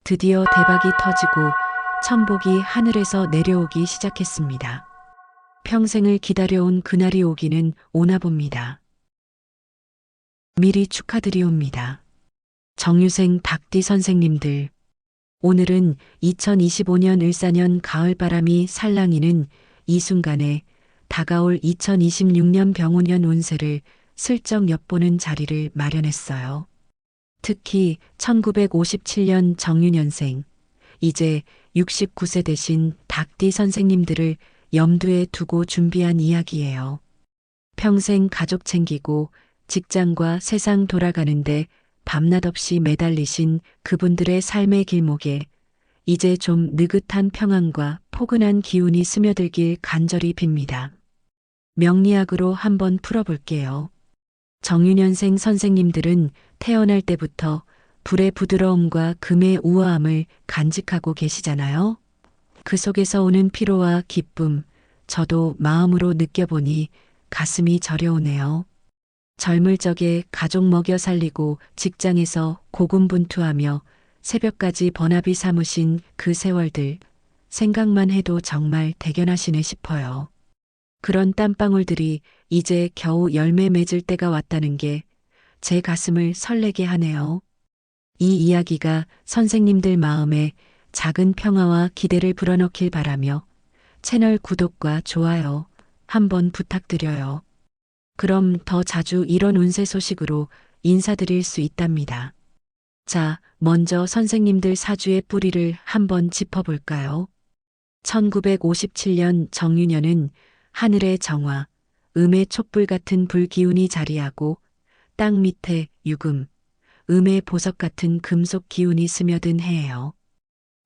드디어 대박이 터지고 천복이 하늘에서 내려오기 시작했습니다. 평생을 기다려온 그날이 오기는 오나 봅니다. 미리 축하드리옵니다. 정유생 닭띠 선생님들. 오늘은 2025년 을사년 가을바람이 살랑이는 이 순간에 다가올 2026년 병오년 운세를 슬쩍 엿보는 자리를 마련했어요. 특히 1957년 정유년생, 이제 69세 되신 닭띠 선생님들을 염두에 두고 준비한 이야기예요. 평생 가족 챙기고 직장과 세상 돌아가는데 밤낮 없이 매달리신 그분들의 삶의 길목에 이제 좀 느긋한 평안과 포근한 기운이 스며들길 간절히 빕니다. 명리학으로 한번 풀어볼게요. 정유년생 선생님들은 태어날 때부터 불의 부드러움과 금의 우아함을 간직하고 계시잖아요. 그 속에서 오는 피로와 기쁨, 저도 마음으로 느껴보니 가슴이 저려오네요. 젊을 적에 가족 먹여 살리고 직장에서 고군분투하며 새벽까지 번화비 삼으신 그 세월들, 생각만 해도 정말 대견하시네 싶어요. 그런 땀방울들이 이제 겨우 열매 맺을 때가 왔다는 게 제 가슴을 설레게 하네요. 이 이야기가 선생님들 마음에 작은 평화와 기대를 불어넣길 바라며 채널 구독과 좋아요 한번 부탁드려요. 그럼 더 자주 이런 운세 소식으로 인사드릴 수 있답니다. 자, 먼저 선생님들 사주의 뿌리를 한번 짚어볼까요? 1957년 정유년은 하늘의 정화, 음의 촛불 같은 불기운이 자리하고 땅 밑에 유금, 음의 보석 같은 금속 기운이 스며든 해예요.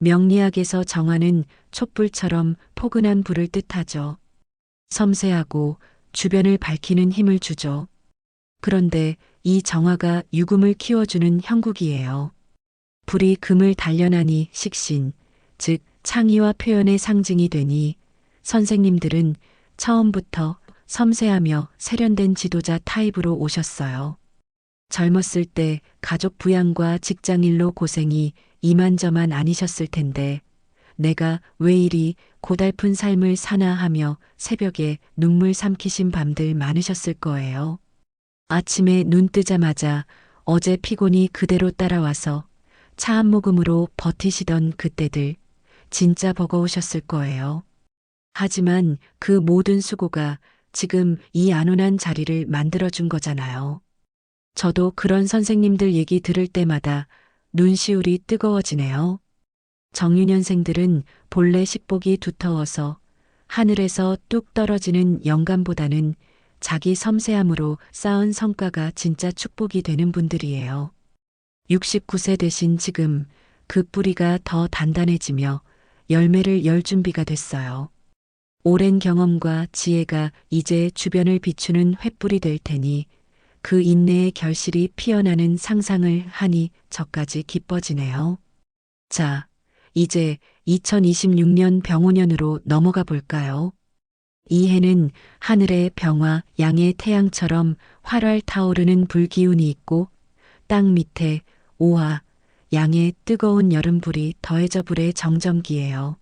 명리학에서 정화는 촛불처럼 포근한 불을 뜻하죠. 섬세하고 주변을 밝히는 힘을 주죠. 그런데 이 정화가 유금을 키워주는 형국이에요. 불이 금을 단련하니 식신, 즉 창의와 표현의 상징이 되니 선생님들은 처음부터 섬세하며 세련된 지도자 타입으로 오셨어요. 젊었을 때 가족 부양과 직장일로 고생이 이만저만 아니셨을 텐데 내가 왜 이리 고달픈 삶을 사나 하며 새벽에 눈물 삼키신 밤들 많으셨을 거예요. 아침에 눈 뜨자마자 어제 피곤이 그대로 따라와서 차 한 모금으로 버티시던 그때들 진짜 버거우셨을 거예요. 하지만 그 모든 수고가 지금 이 안온한 자리를 만들어준 거잖아요. 저도 그런 선생님들 얘기 들을 때마다 눈시울이 뜨거워지네요. 정유년생들은 본래 식복이 두터워서 하늘에서 뚝 떨어지는 영감보다는 자기 섬세함으로 쌓은 성과가 진짜 축복이 되는 분들이에요. 69세 되신 지금 그 뿌리가 더 단단해지며 열매를 열 준비가 됐어요. 오랜 경험과 지혜가 이제 주변을 비추는 횃불이 될 테니 그 인내의 결실이 피어나는 상상을 하니 저까지 기뻐지네요. 자, 이제 2026년 병오년으로 넘어가 볼까요? 이 해는 하늘의 병화 양의 태양처럼 활활 타오르는 불기운이 있고 땅 밑에 오화 양의 뜨거운 여름불이 더해져 불의 정점기예요.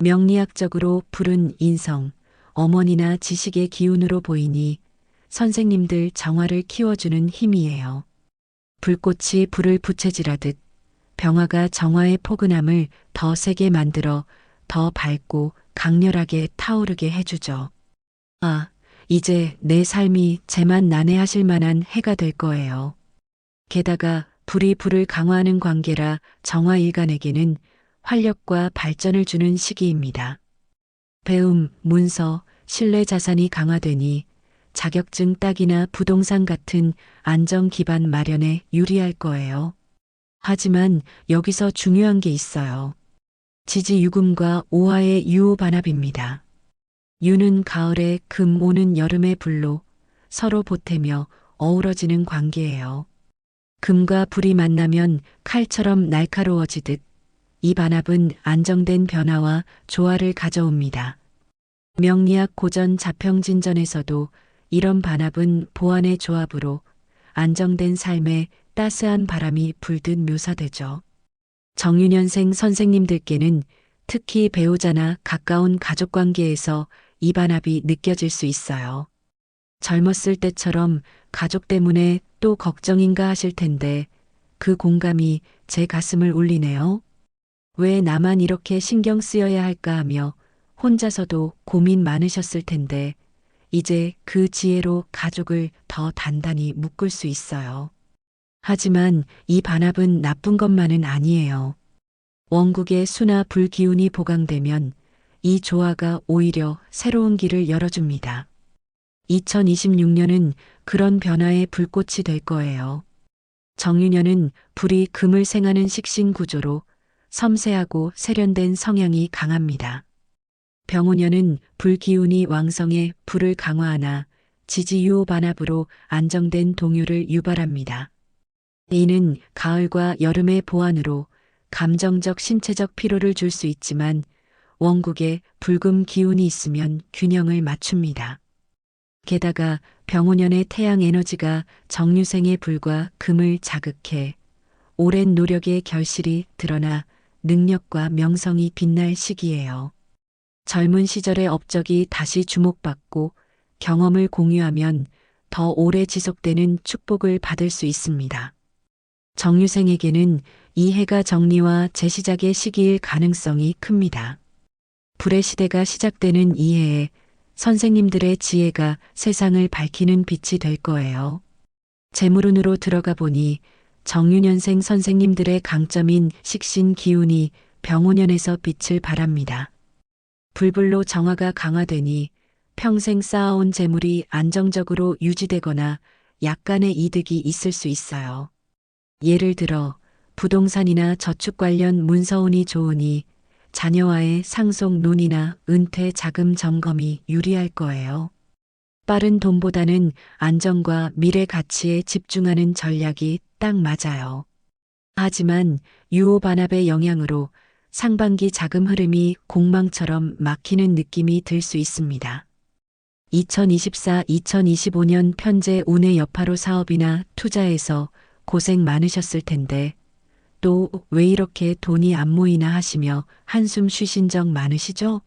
명리학적으로 불은 인성, 어머니나 지식의 기운으로 보이니 선생님들 정화를 키워주는 힘이에요. 불꽃이 불을 부채질하듯 병화가 정화의 포근함을 더 세게 만들어 더 밝고 강렬하게 타오르게 해주죠. 아, 이제 내 삶이 쟤만 난해하실 만한 해가 될 거예요. 게다가 불이 불을 강화하는 관계라 정화일간에게는 활력과 발전을 주는 시기입니다. 배움, 문서, 신뢰 자산이 강화되니 자격증 따기나 부동산 같은 안정 기반 마련에 유리할 거예요. 하지만 여기서 중요한 게 있어요. 지지유금과 오화의 유호반합입니다. 유는 가을에 금, 오는 여름의 불로 서로 보태며 어우러지는 관계예요. 금과 불이 만나면 칼처럼 날카로워지듯 이 반합은 안정된 변화와 조화를 가져옵니다. 명리학 고전 자평진전에서도 이런 반합은 보안의 조합으로 안정된 삶에 따스한 바람이 불듯 묘사되죠. 정유년생 선생님들께는 특히 배우자나 가까운 가족 관계에서 이 반합이 느껴질 수 있어요. 젊었을 때처럼 가족 때문에 또 걱정인가 하실 텐데 그 공감이 제 가슴을 울리네요. 왜 나만 이렇게 신경 쓰여야 할까 하며 혼자서도 고민 많으셨을 텐데 이제 그 지혜로 가족을 더 단단히 묶을 수 있어요. 하지만 이 반합은 나쁜 것만은 아니에요. 원국의 수나 불기운이 보강되면 이 조화가 오히려 새로운 길을 열어줍니다. 2026년은 그런 변화의 불꽃이 될 거예요. 정유년은 불이 금을 생하는 식신 구조로 섬세하고 세련된 성향이 강합니다. 병오년은 불기운이 왕성해 불을 강화하나 지지유호 반합으로 안정된 동요를 유발합니다. 이는 가을과 여름의 보완으로 감정적 신체적 피로를 줄 수 있지만 원국에 불금 기운이 있으면 균형을 맞춥니다. 게다가 병오년의 태양 에너지가 정유생의 불과 금을 자극해 오랜 노력의 결실이 드러나 능력과 명성이 빛날 시기예요. 젊은 시절의 업적이 다시 주목받고 경험을 공유하면 더 오래 지속되는 축복을 받을 수 있습니다. 정유생에게는 이 해가 정리와 재시작의 시기일 가능성이 큽니다. 불의 시대가 시작되는 이 해에 선생님들의 지혜가 세상을 밝히는 빛이 될 거예요. 재물운으로 들어가 보니 정유년생 선생님들의 강점인 식신 기운이 병오년에서 빛을 발합니다. 불불로 정화가 강화되니 평생 쌓아온 재물이 안정적으로 유지되거나 약간의 이득이 있을 수 있어요. 예를 들어 부동산이나 저축 관련 문서운이 좋으니 자녀와의 상속 논의나 은퇴 자금 점검이 유리할 거예요. 빠른 돈보다는 안정과 미래 가치에 집중하는 전략이 딱 맞아요. 하지만 유호 반합의 영향으로 상반기 자금 흐름이 공망처럼 막히는 느낌이 들 수 있습니다. 2024-2025년 편제 운의 여파로 사업이나 투자에서 고생 많으셨을 텐데 또 왜 이렇게 돈이 안 모이나 하시며 한숨 쉬신 적 많으시죠?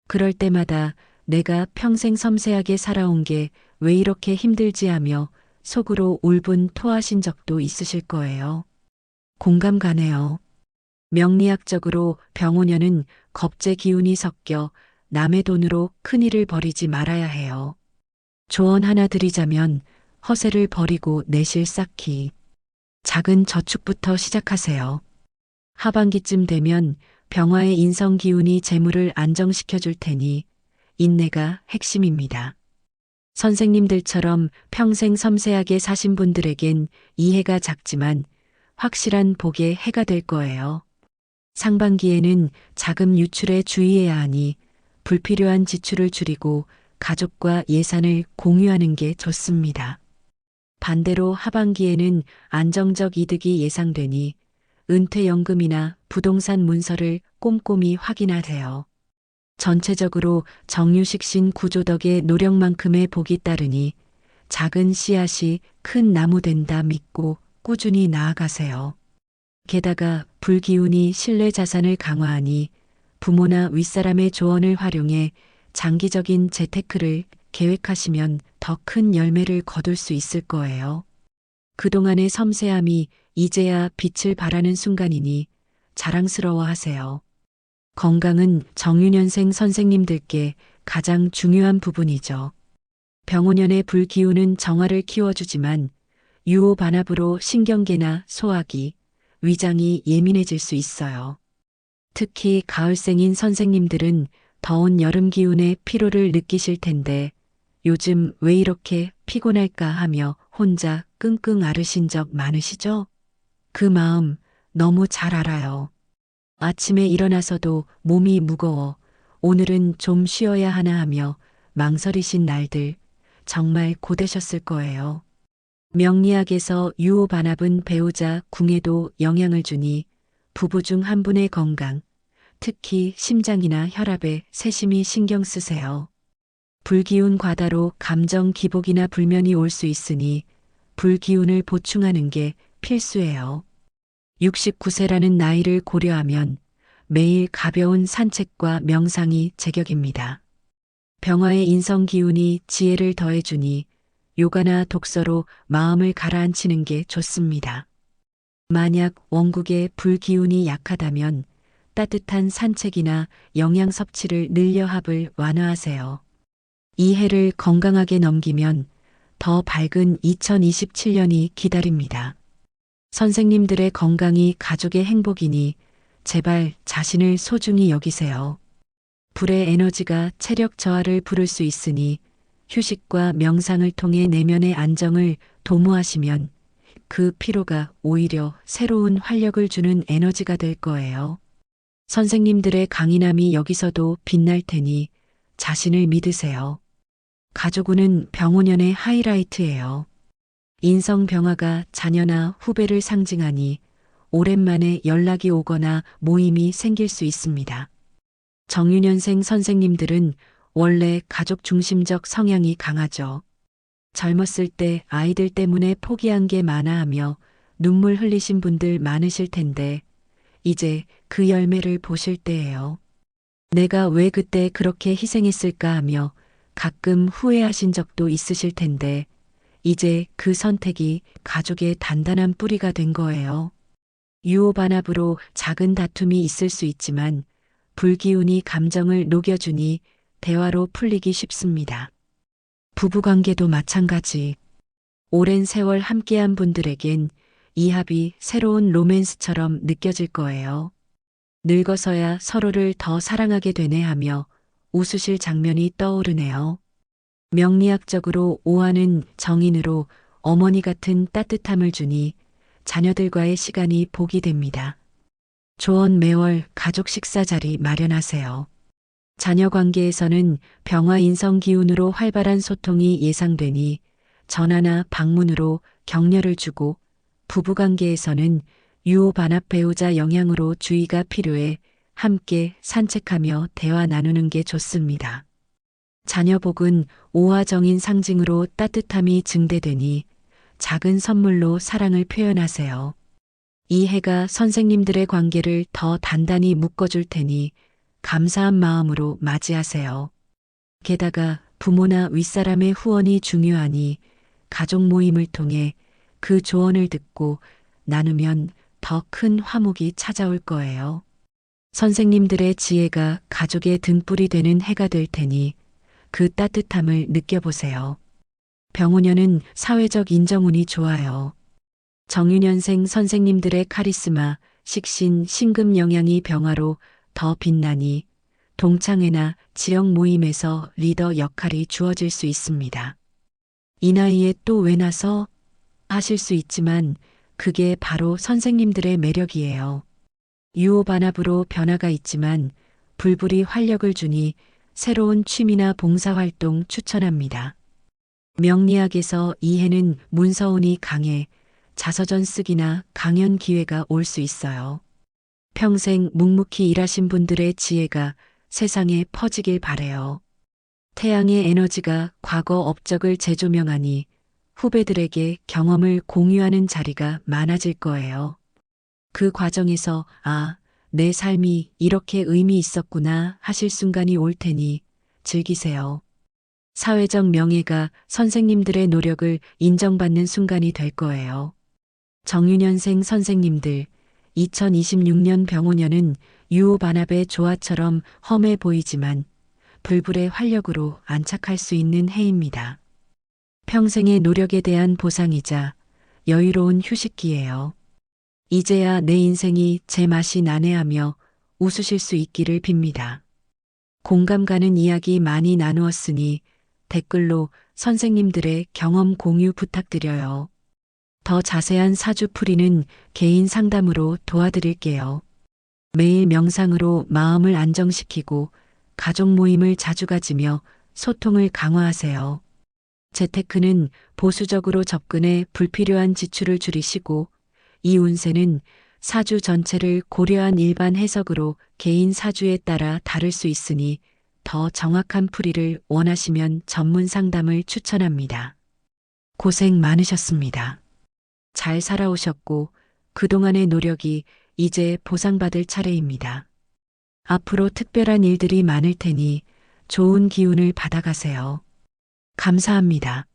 그럴 때마다 내가 평생 섬세하게 살아온 게 왜 이렇게 힘들지 하며 속으로 울분 토하신 적도 있으실 거예요. 공감 가네요. 명리학적으로 병오년은 겁재 기운이 섞여 남의 돈으로 큰일을 벌이지 말아야 해요. 조언 하나 드리자면 허세를 버리고 내실 쌓기. 작은 저축부터 시작하세요. 하반기쯤 되면 병화의 인성 기운이 재물을 안정시켜 줄 테니 인내가 핵심입니다. 선생님들처럼 평생 섬세하게 사신 분들에겐 이 해가 작지만 확실한 복의 해가 될 거예요. 상반기에는 자금 유출에 주의해야 하니 불필요한 지출을 줄이고 가족과 예산을 공유하는 게 좋습니다. 반대로 하반기에는 안정적 이득이 예상되니 은퇴연금이나 부동산 문서를 꼼꼼히 확인하세요. 전체적으로 정유식신 구조 덕에 노력만큼의 복이 따르니 작은 씨앗이 큰 나무 된다 믿고 꾸준히 나아가세요. 게다가 불기운이 신뢰 자산을 강화하니 부모나 윗사람의 조언을 활용해 장기적인 재테크를 계획하시면 더 큰 열매를 거둘 수 있을 거예요. 그동안의 섬세함이 이제야 빛을 발하는 순간이니 자랑스러워 하세요. 건강은 정유년생 선생님들께 가장 중요한 부분이죠. 병오년의 불기운은 정화를 키워주지만 유호 반합으로 신경계나 소화기, 위장이 예민해질 수 있어요. 특히 가을생인 선생님들은 더운 여름 기운에 피로를 느끼실 텐데 요즘 왜 이렇게 피곤할까 하며 혼자 끙끙 앓으신 적 많으시죠? 그 마음 너무 잘 알아요. 아침에 일어나서도 몸이 무거워 오늘은 좀 쉬어야 하나 하며 망설이신 날들 정말 고되셨을 거예요. 명리학에서 유호 반합은 배우자 궁에도 영향을 주니 부부 중 한 분의 건강, 특히 심장이나 혈압에 세심히 신경 쓰세요. 불기운 과다로 감정 기복이나 불면이 올 수 있으니 불기운을 보충하는 게 필수예요. 69세라는 나이를 고려하면 매일 가벼운 산책과 명상이 제격입니다. 병화의 인성 기운이 지혜를 더해주니 요가나 독서로 마음을 가라앉히는 게 좋습니다. 만약 원국의 불기운이 약하다면 따뜻한 산책이나 영양 섭취를 늘려 합을 완화하세요. 이 해를 건강하게 넘기면 더 밝은 2027년이 기다립니다. 선생님들의 건강이 가족의 행복이니 제발 자신을 소중히 여기세요. 불의 에너지가 체력 저하를 부를 수 있으니 휴식과 명상을 통해 내면의 안정을 도모하시면 그 피로가 오히려 새로운 활력을 주는 에너지가 될 거예요. 선생님들의 강인함이 여기서도 빛날 테니 자신을 믿으세요. 가족운은 병오년의 하이라이트예요. 인성 병화가 자녀나 후배를 상징하니 오랜만에 연락이 오거나 모임이 생길 수 있습니다. 정유년생 선생님들은 원래 가족 중심적 성향이 강하죠. 젊었을 때 아이들 때문에 포기한 게 많아하며 눈물 흘리신 분들 많으실 텐데 이제 그 열매를 보실 때예요. 내가 왜 그때 그렇게 희생했을까 하며 가끔 후회하신 적도 있으실 텐데 이제 그 선택이 가족의 단단한 뿌리가 된 거예요. 유오반합으로 작은 다툼이 있을 수 있지만 불기운이 감정을 녹여주니 대화로 풀리기 쉽습니다. 부부관계도 마찬가지. 오랜 세월 함께한 분들에겐 이 합이 새로운 로맨스처럼 느껴질 거예요. 늙어서야 서로를 더 사랑하게 되네 하며 웃으실 장면이 떠오르네요. 명리학적으로 오화는 정인으로 어머니 같은 따뜻함을 주니 자녀들과의 시간이 복이 됩니다. 조언 매월 가족 식사 자리 마련하세요. 자녀 관계에서는 병화 인성 기운으로 활발한 소통이 예상되니 전화나 방문으로 격려를 주고 부부 관계에서는 유호 반합 배우자 영향으로 주의가 필요해 함께 산책하며 대화 나누는 게 좋습니다. 자녀 복은 오화정인 상징으로 따뜻함이 증대되니 작은 선물로 사랑을 표현하세요. 이 해가 선생님들의 관계를 더 단단히 묶어줄 테니 감사한 마음으로 맞이하세요. 게다가 부모나 윗사람의 후원이 중요하니 가족 모임을 통해 그 조언을 듣고 나누면 더 큰 화목이 찾아올 거예요. 선생님들의 지혜가 가족의 등불이 되는 해가 될 테니 그 따뜻함을 느껴보세요. 병오년은 사회적 인정운이 좋아요. 정유년생 선생님들의 카리스마, 식신, 신금 영향이 병화로 더 빛나니 동창회나 지역 모임에서 리더 역할이 주어질 수 있습니다. 이 나이에 또 왜 나서? 하실 수 있지만 그게 바로 선생님들의 매력이에요. 유호반합으로 변화가 있지만 불불이 활력을 주니 새로운 취미나 봉사활동 추천합니다. 명리학에서 이 해는 문서운이 강해 자서전 쓰기나 강연 기회가 올 수 있어요. 평생 묵묵히 일하신 분들의 지혜가 세상에 퍼지길 바래요. 태양의 에너지가 과거 업적을 재조명하니 후배들에게 경험을 공유하는 자리가 많아질 거예요. 그 과정에서 내 삶이 이렇게 의미 있었구나 하실 순간이 올 테니 즐기세요. 사회적 명예가 선생님들의 노력을 인정받는 순간이 될 거예요. 정유년생 선생님들, 2026년 병오년은 유호반합의 조화처럼 험해 보이지만 불불의 활력으로 안착할 수 있는 해입니다. 평생의 노력에 대한 보상이자 여유로운 휴식기예요. 이제야 내 인생이 제 맛이 나네 하며 웃으실 수 있기를 빕니다. 공감 가는 이야기 많이 나누었으니 댓글로 선생님들의 경험 공유 부탁드려요. 더 자세한 사주풀이는 개인 상담으로 도와드릴게요. 매일 명상으로 마음을 안정시키고 가족 모임을 자주 가지며 소통을 강화하세요. 재테크는 보수적으로 접근해 불필요한 지출을 줄이시고 이 운세는 사주 전체를 고려한 일반 해석으로 개인 사주에 따라 다를 수 있으니 더 정확한 풀이를 원하시면 전문 상담을 추천합니다. 고생 많으셨습니다. 잘 살아오셨고 그동안의 노력이 이제 보상받을 차례입니다. 앞으로 특별한 일들이 많을 테니 좋은 기운을 받아가세요. 감사합니다.